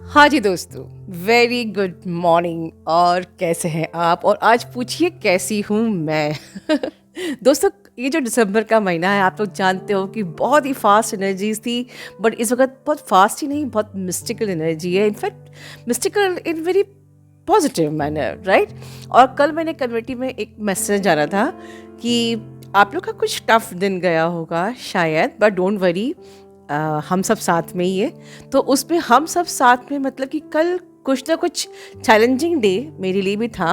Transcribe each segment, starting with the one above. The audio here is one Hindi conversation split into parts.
हाँ जी दोस्तों, वेरी गुड मॉर्निंग। और कैसे हैं आप? और आज पूछिए कैसी हूँ मैं। दोस्तों, ये जो दिसंबर का महीना है, आप लोग जानते हो कि बहुत ही फास्ट एनर्जीज थी। बट इस वक्त बहुत फास्ट ही नहीं, बहुत मिस्टिकल एनर्जी है। In fact mystical in very positive manner, right. और कल मैंने कम्युनिटी में एक मैसेज डाला था कि आप लोग का कुछ टफ दिन गया होगा शायद, बट डोंट वरी, हम सब साथ में ही है। तो उसमें हम सब साथ में मतलब कि कल कुछ ना कुछ चैलेंजिंग डे मेरे लिए भी था,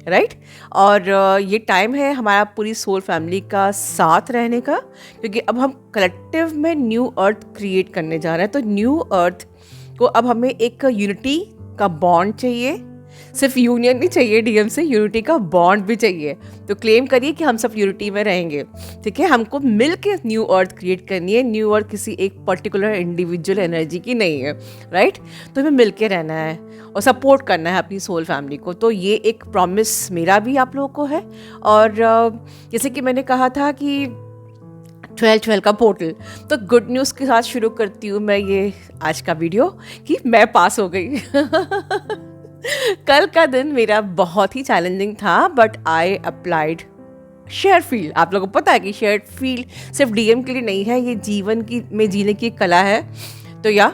राइट। और ये टाइम है हमारा पूरी सोल फैमिली का साथ रहने का, क्योंकि अब हम कलेक्टिव में न्यू अर्थ क्रिएट करने जा रहे हैं। तो न्यू अर्थ को अब हमें एक यूनिटी का बॉन्ड चाहिए। सिर्फ यूनियन नहीं चाहिए डीएम से, यूनिटी का बॉन्ड भी चाहिए। तो क्लेम करिए कि हम सब यूनिटी में रहेंगे, ठीक है। हमको मिल के न्यू अर्थ क्रिएट करनी है। न्यू अर्थ किसी एक पर्टिकुलर इंडिविजुअल एनर्जी की नहीं है, राइट। तो हमें मिल के रहना है और सपोर्ट करना है अपनी सोल फैमिली को। तो ये एक प्रॉमिस मेरा भी आप लोगों को है। और जैसे कि मैंने कहा था कि 12-12 का पोर्टल, तो गुड न्यूज़ के साथ शुरू करती हूँ मैं ये आज का वीडियो कि मैं पास हो गई। कल का दिन मेरा बहुत ही चैलेंजिंग था, but I applied share field. आप लोगों को पता है कि शेयर फील्ड सिर्फ डीएम के लिए नहीं है, ये जीवन की में जीने की एक कला है। तो या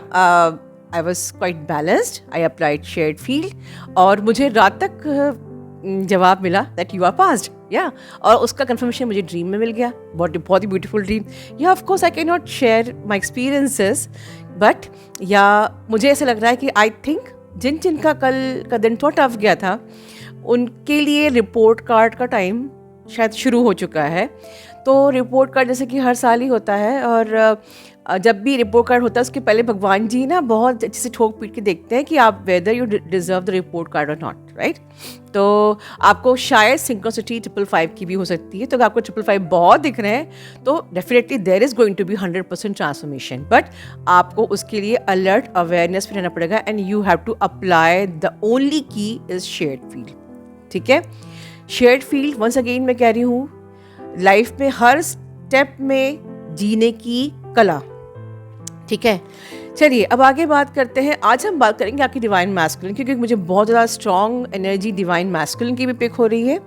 I was quite balanced, I applied share field और मुझे रात तक जवाब मिला दैट यू आर पास्ड, या। और उसका कंफर्मेशन मुझे ड्रीम में मिल गया। बहुत ही ब्यूटीफुल ड्रीम। या of course I can not share my experiences, but या मुझे ऐसा लग रहा है कि आई थिंक जिनका कल का दिन थोड़ा टफ गया था, उनके लिए रिपोर्ट कार्ड का टाइम शायद शुरू हो चुका है। तो रिपोर्ट कार्ड जैसे कि हर साल ही होता है, और जब भी रिपोर्ट कार्ड होता है उसके पहले भगवान जी ना बहुत अच्छे से ठोक पीट के देखते हैं कि आप whether you deserve the report card और नॉट, राइट। तो आपको शायद सिंक्रोसिटी 555 की भी हो सकती है। तो अगर आपको 555 बहुत दिख रहे हैं तो definitely there is going to be 100% transformation. But आपको उसके लिए अलर्ट अवेयरनेस में रहना पड़ेगा, and you have to apply the only key is shared field, ठीक है। शेयर्ड फील्ड वंस अगेन मैं कह रही हूँ, लाइफ में हर स्टेप में जीने की कला, ठीक है। चलिए अब आगे बात करते हैं। आज हम बात करेंगे आपकी डिवाइन मैस्कुलिन, क्योंकि मुझे बहुत ज़्यादा स्ट्रॉन्ग एनर्जी डिवाइन मैस्कुलिन की भी पिक हो रही है,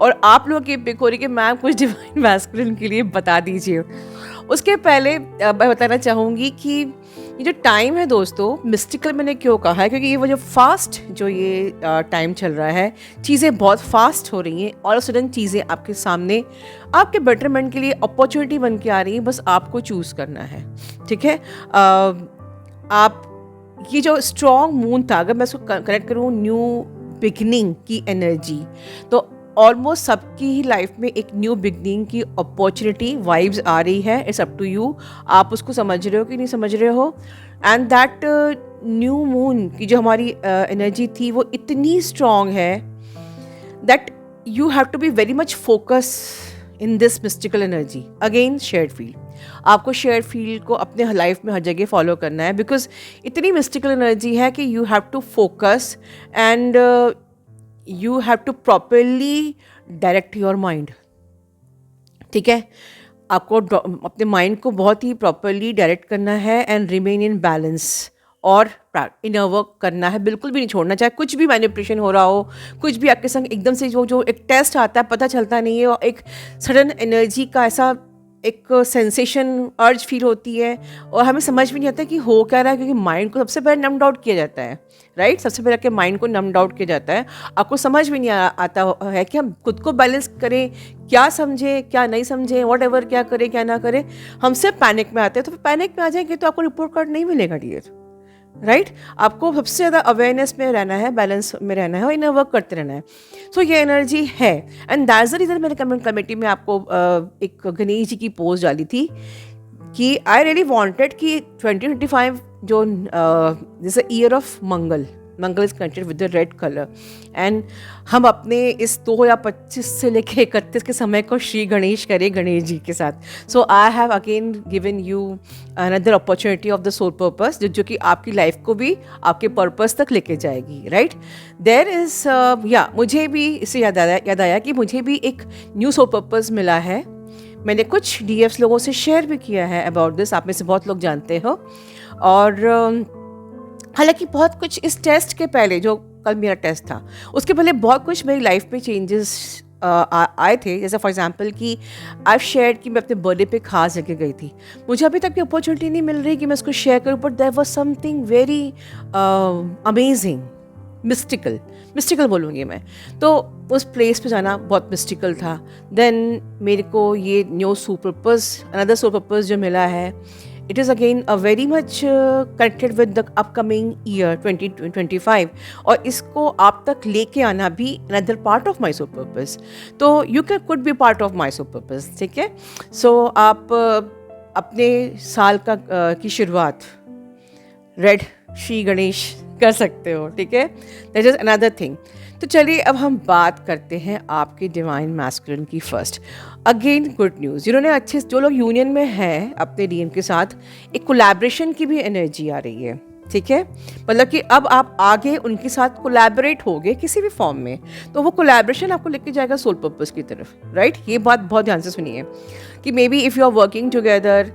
और आप लोगों की पिक हो रही है कि मैम कुछ डिवाइन मैस्कुलिन के लिए बता दीजिए। उसके पहले मैं बताना चाहूँगी कि ये जो टाइम है दोस्तों, मिस्टिकल मैंने क्यों कहा है, क्योंकि ये वो जो फास्ट जो ये टाइम चल रहा है, चीज़ें बहुत फास्ट हो रही हैं। और सडन चीज़ें आपके सामने आपके बेटरमेंट के लिए अपॉर्चुनिटी बन के आ रही हैं, बस आपको चूज़ करना है, ठीक है। आप ये जो स्ट्रॉन्ग मून था, अगर मैं उसको कनेक्ट करूँ न्यू बिगनिंग की एनर्जी, तो ऑलमोस्ट सबकी ही लाइफ में एक न्यू बिगनिंग की अपॉर्चुनिटी वाइब्स आ रही है। इट्स अप टू यू, आप उसको समझ रहे हो कि नहीं समझ रहे हो। एंड दैट न्यू मून की जो हमारी एनर्जी थी वो इतनी स्ट्रॉन्ग है that you have to be very much focus in this mystical energy. Again shared field, आपको शेयर्ड फील्ड को अपने लाइफ में हर जगह फॉलो करना है, बिकॉज इतनी मिस्टिकल एनर्जी है कि you have to focus and you have to properly direct your mind, ठीक है। आपको अपने माइंड को बहुत ही प्रॉपरली डायरेक्ट करना है एंड रिमेन इन बैलेंस, और इनर वर्क करना है, बिल्कुल भी नहीं छोड़ना। चाहे कुछ भी मैनिपुलेशन हो रहा हो, कुछ भी आपके संग एकदम से जो एक टेस्ट आता है पता चलता नहीं है, और एक सडन एनर्जी का ऐसा एक सेंसेशन अर्ज फील होती है, और हमें समझ भी नहीं आता कि हो क्या रहा है, क्योंकि माइंड को सबसे पहले नम्ड आउट किया जाता है, राइट। सबसे पहले के माइंड को नम्ड आउट किया जाता है। आपको समझ भी नहीं आता है कि हम खुद को बैलेंस करें, क्या समझें क्या नहीं समझें, वॉट एवर, क्या करें क्या ना करें। हम सिर्फ पैनिक में आते हैं। तो पैनिक में आ जाएंगे तो आपको रिपोर्ट कार्ड नहीं मिलेगा डियर, राइट। आपको सबसे ज़्यादा अवेयरनेस में रहना है, बैलेंस में रहना है, और इनर वर्क करते रहना है। सो ये एनर्जी है, एंड दैट्स द रीज़न मैंने कमेटी में आपको एक गणेश जी की पोस्ट डाली थी कि आई रियली वांटेड कि 2025 जो जैसे year of Mangal is connected with the red colour, and हम अपने इस 2025 से लेके 31 के समय को श्री गणेश करें गणेश जी के साथ। So I have again given you another opportunity of the soul purpose, जो कि आपकी लाइफ को भी आपके पर्पस तक लेके जाएगी, राइट। देयर इज मुझे भी इससे याद आया कि मुझे भी एक न्यू सोल पर्पस मिला है। मैंने कुछ डीएफ्स लोगों से शेयर भी किया है अबाउट दिस, आप में से बहुत लोग जानते हो। और हालांकि बहुत कुछ इस टेस्ट के पहले, जो कल मेरा टेस्ट था, उसके पहले बहुत कुछ मेरी लाइफ में चेंजेस आए थे। जैसे फॉर एग्जांपल कि आई शेयर कि मैं अपने बर्थडे पे खास जगह गई थी। मुझे अभी तक की अपॉर्चुनिटी नहीं मिल रही कि मैं उसको शेयर करूं, but there was something very amazing, mystical, mystical बोलूँगी मैं। तो उस प्लेस पे जाना बहुत मिस्टिकल था। देन मेरे को ये न्यू अनदर सुपर पर्पस जो मिला है, it is again a very much connected with the upcoming year 2025, और इसको आप तक लेके आना भी another part of my super purpose. तो you can could be part of my super purpose, ठीक है। सो आप अपने साल की शुरुआत रेड श्री गणेश कर सकते हो, ठीक है। That is another thing. तो चलिए अब हम बात करते हैं आपके डिवाइन मैस्कुलिन की फर्स्ट। अगेन गुड न्यूज़, जिन्होंने अच्छे, जो लोग यूनियन में हैं अपने डीएम के साथ, एक कोलैबोरेशन की भी एनर्जी आ रही है, ठीक है। मतलब कि अब आप आगे उनके साथ कोलैबोरेट होगे किसी भी फॉर्म में, तो वो कोलैबोरेशन आपको लेके जाएगा सोल पर्पस की तरफ, राइट। ये बात बहुत ध्यान से सुनिए कि maybe if you are working together,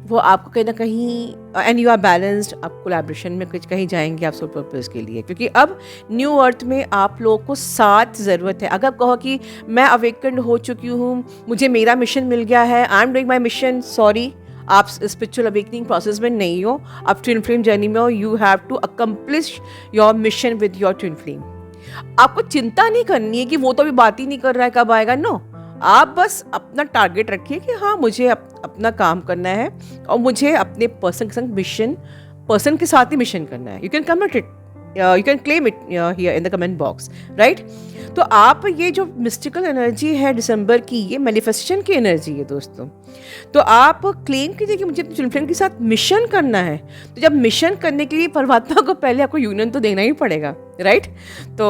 वो आपको कहीं ना कहीं एंड यू आर बैलेंस्ड, आप कोलैबोरेशन में कुछ कहीं जाएंगे आप सोल पर्पस के लिए, क्योंकि अब न्यू अर्थ में आप लोगों को साथ ज़रूरत है। अगर आप कहो कि मैं अवेकन्ड हो चुकी हूँ, मुझे मेरा मिशन मिल गया है, I am doing my mission, sorry, आप स्पिरिचुअल अवेकनिंग प्रोसेस में नहीं हो, आप ट्विन फ्लेम जर्नी में हो। You have to accomplish your mission with your twin flame. आपको चिंता नहीं करनी है कि वो तो अभी बात ही नहीं कर रहा है, कब आएगा। नो, आप बस अपना टारगेट रखिए कि हाँ, मुझे अपना काम करना है और मुझे अपने पर्सन के संग पर्सन के साथ ही मिशन करना है। You can comment it, you can claim it here in the comment box, right. तो आप ये जो मिस्टिकल एनर्जी है दिसंबर की, ये मैनिफेस्टेशन की एनर्जी है दोस्तों। तो आप क्लेम कीजिए कि मुझे अपने ट्विन फ्लेम के साथ मिशन करना है। तो जब मिशन करने के लिए परमात्मा को पहले आपको यूनियन तो देना ही पड़ेगा, राइट। तो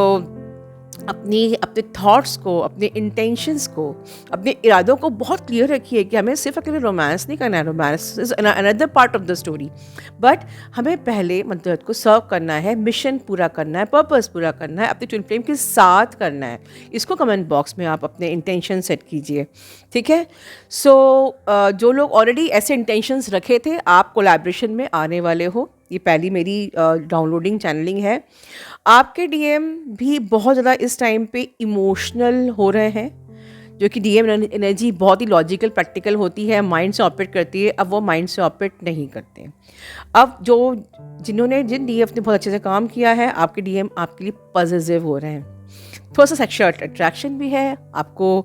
अपने थॉट्स को, अपने इंटेंशंस को, अपने इरादों को बहुत क्लियर रखिए कि हमें सिर्फ अकेले रोमांस नहीं करना है, romance is another part of the story, but हमें पहले मदर अर्थ को सर्व करना है, मिशन पूरा करना है, पर्पस पूरा करना है, अपने ट्विन फ्लेम के साथ करना है। इसको कमेंट बॉक्स में आप अपने इंटेंशन सेट कीजिए, ठीक है। सो जो लोग ऑलरेडी ऐसे इंटेंशंस रखे थे, आप कोलैबोरेशन में आने वाले हो। ये पहली मेरी डाउनलोडिंग चैनलिंग है। आपके डीएम भी बहुत ज़्यादा इस टाइम पे इमोशनल हो रहे हैं, जो कि डीएम एनर्जी बहुत ही लॉजिकल, प्रैक्टिकल होती है, माइंड से ऑपरेट करती है। अब वो माइंड से ऑपरेट नहीं करते। अब जिन डीएम ने बहुत अच्छे से काम किया है, आपके डीएम आपके लिए पॉजिटिव हो रहे हैं। थोड़ा सा सेक्सुअल अट्रैक्शन भी है आपको,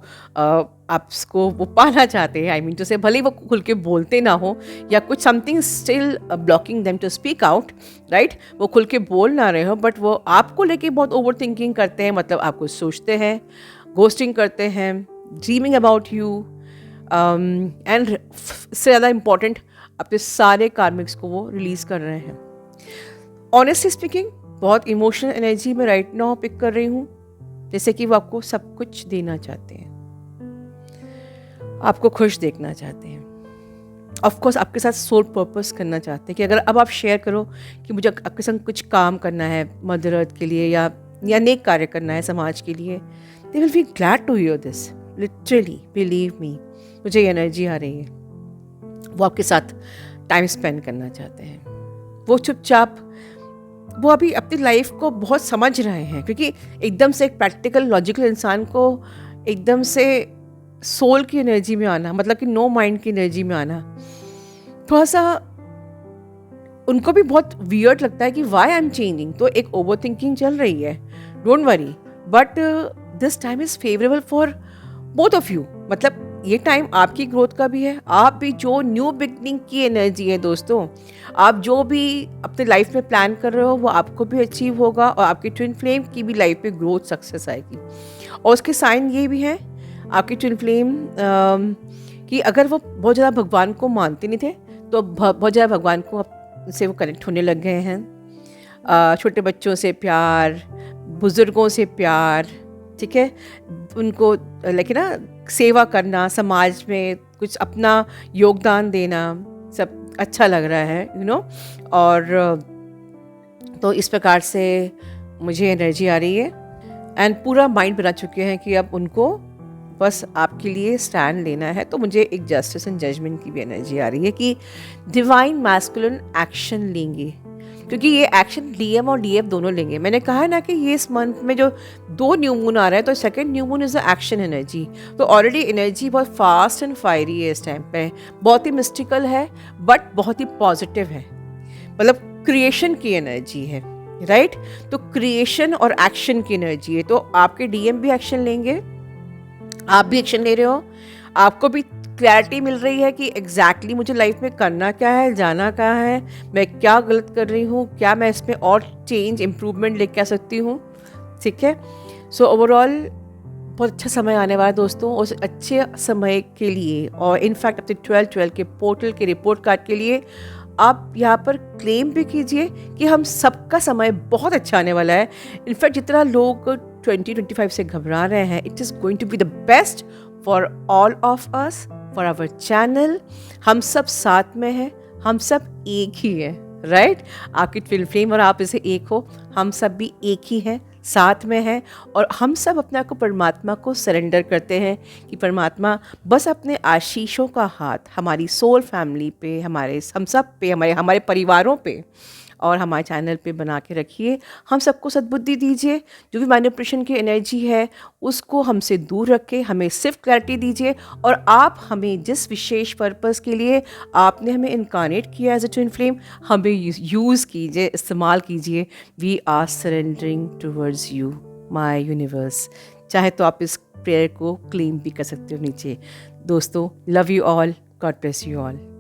आपको वो पाना चाहते हैं। आई मीन टू से, भले ही वो खुल के बोलते ना हो, या कुछ something still blocking them to speak out, right. वो खुल के बोल ना रहे हो, बट वो आपको लेके बहुत ओवर थिंकिंग करते हैं। मतलब आपको सोचते हैं, घोस्टिंग करते हैं, ड्रीमिंग अबाउट यू, एंड इससे ज़्यादा इम्पॉर्टेंट, अपने सारे कार्मिक्स को वो रिलीज़ कर रहे हैं। ऑनेस्टली स्पीकिंग, बहुत इमोशनल एनर्जी में राइट नाउ पिक कर रही हूँ, जैसे कि वो आपको सब कुछ देना चाहते हैं, आपको खुश देखना चाहते हैं, ऑफ कोर्स आपके साथ सोल पर्पस करना चाहते हैं कि अगर अब आप शेयर करो कि मुझे आपके संग कुछ काम करना है मदर अर्थ के लिए, या नेक कार्य करना है समाज के लिए, they will be glad to hear this. Literally believe me, मुझे ये एनर्जी आ रही है। वो आपके साथ टाइम स्पेंड करना चाहते हैं। वो चुपचाप, वो अभी अपनी लाइफ को बहुत समझ रहे हैं, क्योंकि एकदम से एक प्रैक्टिकल लॉजिकल इंसान को एकदम से सोल की एनर्जी में आना, मतलब कि नो माइंड की एनर्जी में आना, थोड़ा सा उनको भी बहुत वियर्ड लगता है कि वाई आई एम चेंजिंग। तो एक ओवर थिंकिंग चल रही है, don't worry, but this time is favourable for both of you. मतलब ये टाइम आपकी ग्रोथ का भी है। आप भी जो न्यू बिगनिंग की एनर्जी है दोस्तों, आप जो भी अपने लाइफ में प्लान कर रहे हो, वो आपको भी अचीव होगा, और आपकी ट्विन फ्लेम की भी लाइफ में ग्रोथ सक्सेस आएगी। और उसके साइन ये भी हैं आपकी ट्विन फ्लेम कि अगर वो बहुत ज़्यादा भगवान को मानते नहीं थे, तो बहुत ज़्यादा भगवान को से वो कनेक्ट होने लग गए हैं। छोटे बच्चों से प्यार, बुज़ुर्गों से प्यार, ठीक है, उनको लेकिन ना सेवा करना, समाज में कुछ अपना योगदान देना, सब अच्छा लग रहा है, यू नो। और तो इस प्रकार से मुझे एनर्जी आ रही है, एंड पूरा माइंड बना चुके हैं कि अब उनको बस आपके लिए स्टैंड लेना है। तो मुझे एक जस्टिस एंड जजमेंट की भी एनर्जी आ रही है कि डिवाइन मैस्कुलिन एक्शन लेंगे, क्योंकि ये एक्शन डीएम और डीएफ दोनों लेंगे। मैंने कहा है ना कि ये इस मंथ में जो 2 न्यू मून आ रहा है, तो second new moon is the action energy. तो ऑलरेडी एनर्जी बहुत फास्ट एंड फायरी है इस टाइम पे, बहुत ही मिस्टिकल है बट बहुत ही पॉजिटिव है, मतलब क्रिएशन की एनर्जी है, राइट। तो क्रिएशन और एक्शन की एनर्जी है। तो आपके डीएम भी एक्शन लेंगे, आप भी एक्शन ले रहे हो, आपको भी क्लैरिटी मिल रही है कि एग्जैक्टली मुझे लाइफ में करना क्या है, जाना कहाँ है, मैं क्या गलत कर रही हूँ, क्या मैं इसमें और चेंज इम्प्रूवमेंट लेके आ सकती हूँ, ठीक है। सो ओवरऑल बहुत अच्छा समय आने वाला है दोस्तों। उस अच्छे समय के लिए और इनफैक्ट अपने 12-12 के पोर्टल के रिपोर्ट कार्ड के लिए आप यहाँ पर क्लेम भी कीजिए कि हम सबका समय बहुत अच्छा आने वाला है। इनफैक्ट जितना लोग 2025 से घबरा रहे हैं, it is going to be the best for all of us, for our channel. हम सब साथ में हैं, हम सब एक ही हैं, राइट। आपकी ट्विन फ्लेम और आप इसे एक हो, हम सब भी एक ही हैं, साथ में हैं। और हम सब अपने आप को परमात्मा को सरेंडर करते हैं कि परमात्मा बस अपने आशीषों का हाथ हमारी सोल फैमिली पे, हमारे हम सब पे, हमारे परिवारों पे और हमारे चैनल पे बना के रखिए। हम सबको सद्बुद्धि दीजिए, जो भी मैनिपुलेशन की एनर्जी है उसको हमसे दूर रखें, हमें सिर्फ क्लैरिटी दीजिए। और आप हमें जिस विशेष पर्पस के लिए आपने हमें इनकारनेट किया एज अ ट्विन फ्लेम, हमें यूज़ कीजिए, इस्तेमाल कीजिए। We are surrendering towards you my universe. चाहे तो आप इस प्रेयर को क्लेम भी कर सकते हो नीचे। दोस्तों, love you all, God bless you all.